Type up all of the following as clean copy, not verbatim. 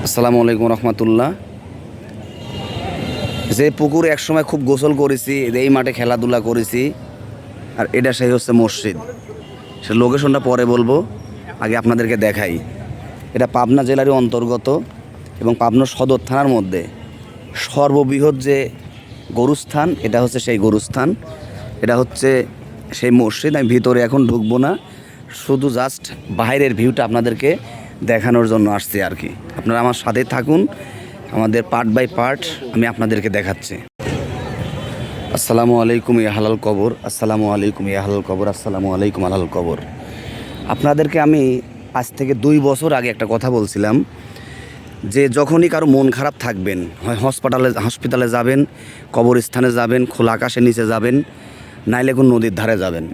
আসসালামু আলাইকুম রহমতুল্লাহ। যে পুকুরে একসময় খুব গোসল করেছি, এই মাঠে খেলাধুলা করেছি, আর এটা সেই হচ্ছে মসজিদ। সে লোকেশনটা পরে বলবো, আগে আপনাদেরকে দেখাই। এটা পাবনা জেলারই অন্তর্গত এবং পাবনা সদর থানার মধ্যে সর্ববৃহৎ যে গরুস্থান, এটা হচ্ছে সেই গরুস্থান। এটা হচ্ছে সেই মসজিদ। আমি ভিতরে এখন ঢুকবো না, শুধু জাস্ট বাইরের ভিউটা আপনাদেরকে দেখানোর জন্য আসছি আর কি। আপনারা আমার সাথে থাকুন, আমাদের পার্ট বাই পার্ট আমি আপনাদেরকে দেখাচ্ছি। আসসালামু আলাইকুম ইয়া হালাল কবর, আসসালামু আলাইকুম ইয়া হালাল কবর, আসসালামু আলাইকুম হালাল কবর। আপনাদেরকে আমি আজ থেকে 2 বছর আগে একটা কথা বলছিলাম যে যখনই কারো মন খারাপ থাকবেন, হয় হসপিটালে যাবেন, কবরস্থানে যাবেন, খোলা আকাশের নিচে যাবেন, নাইলে কোন নদীর ধারে যাবেন।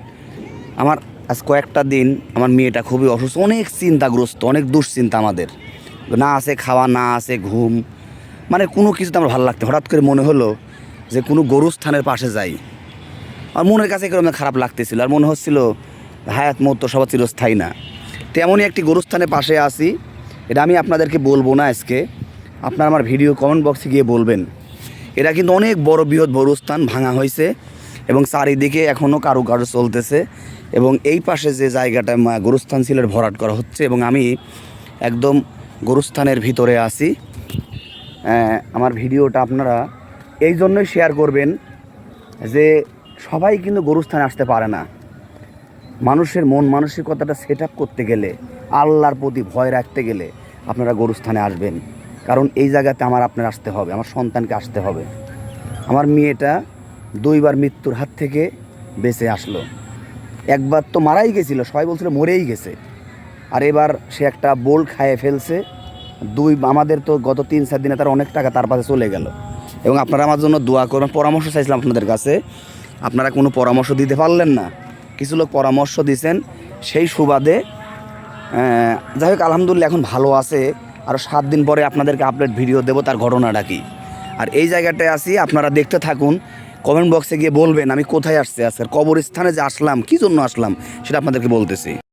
আমার আজ কয়েকটা দিন আমার মেয়েটা খুবই অসুস্থ, অনেক চিন্তাগ্রস্ত, অনেক দুশ্চিন্তা। আমাদের না আছে খাওয়া, না আছে ঘুম, মানে কোনো কিছুতে আমার ভালো লাগতো। হঠাৎ করে মনে হলো যে কোনো গরুস্থানের পাশে যাই। আর মনের কাছে এরকম খারাপ লাগতেছিল, আর মনে হচ্ছিল হায়াত মত তো সবার চিরস্থায়ী না। তেমনই একটি গরুস্থানের পাশে আসি। এটা আমি আপনাদেরকে বলবো না আজকে, আপনারা আমার ভিডিও কমেন্ট বক্সে গিয়ে বলবেন। এটা কিন্তু অনেক বড় বৃহৎ গরুস্থান, ভাঙা হয়েছে এবং চারিদিকে এখনও কারুকার্য চলতেছে। এবং এই পাশে যে জায়গাটা গরুস্থান ছিল ভরাট করা হচ্ছে, এবং আমি একদম গরুস্থানের ভিতরে আছি। আমার ভিডিওটা আপনারা এই জন্যই শেয়ার করবেন যে সবাই কিন্তু গরুস্থানে আসতে পারে না। মানুষের মন মানসিকতাটা সেট আপ করতে গেলে, আল্লাহর প্রতি ভয় রাখতে গেলে আপনারা গরুস্থানে আসবেন। কারণ এই জায়গাতে আপনার আসতে হবে, আমার সন্তানকে আসতে হবে। আমার মেয়েটা 2 বার মৃত্যুর হাত থেকে বেঁচে আসলো। একবার তো মারাই গেছিলো, সবাই বলছিল মরেই গেছে, আর এবার সে একটা বোল খাইয়ে ফেলছে। আমাদের তো গত 3-4 দিনে তার অনেক টাকা তার পাশে চলে গেল। এবং আপনারা আমার জন্য দোয়া করবেন। পরামর্শ চাইছিলাম আপনাদের কাছে, আপনারা কোনো পরামর্শ দিতে পারলেন না। কিছু লোক পরামর্শ দিয়েছেন, সেই সুবাদে যাই হোক আলহামদুলিল্লাহ এখন ভালো আছে। আরও 7 দিন পরে আপনাদেরকে আপডেট ভিডিও দেবো তার ঘটনাটা কী। আর এই জায়গাটায় আসি, আপনারা দেখতে থাকুন, কমেন্ট বক্সে গিয়ে বলবেন আমি কোথায় আসছি। আজকের কবরস্থানে যে আসলাম, কী জন্য আসলাম সেটা আপনাদেরকে বলতেছি।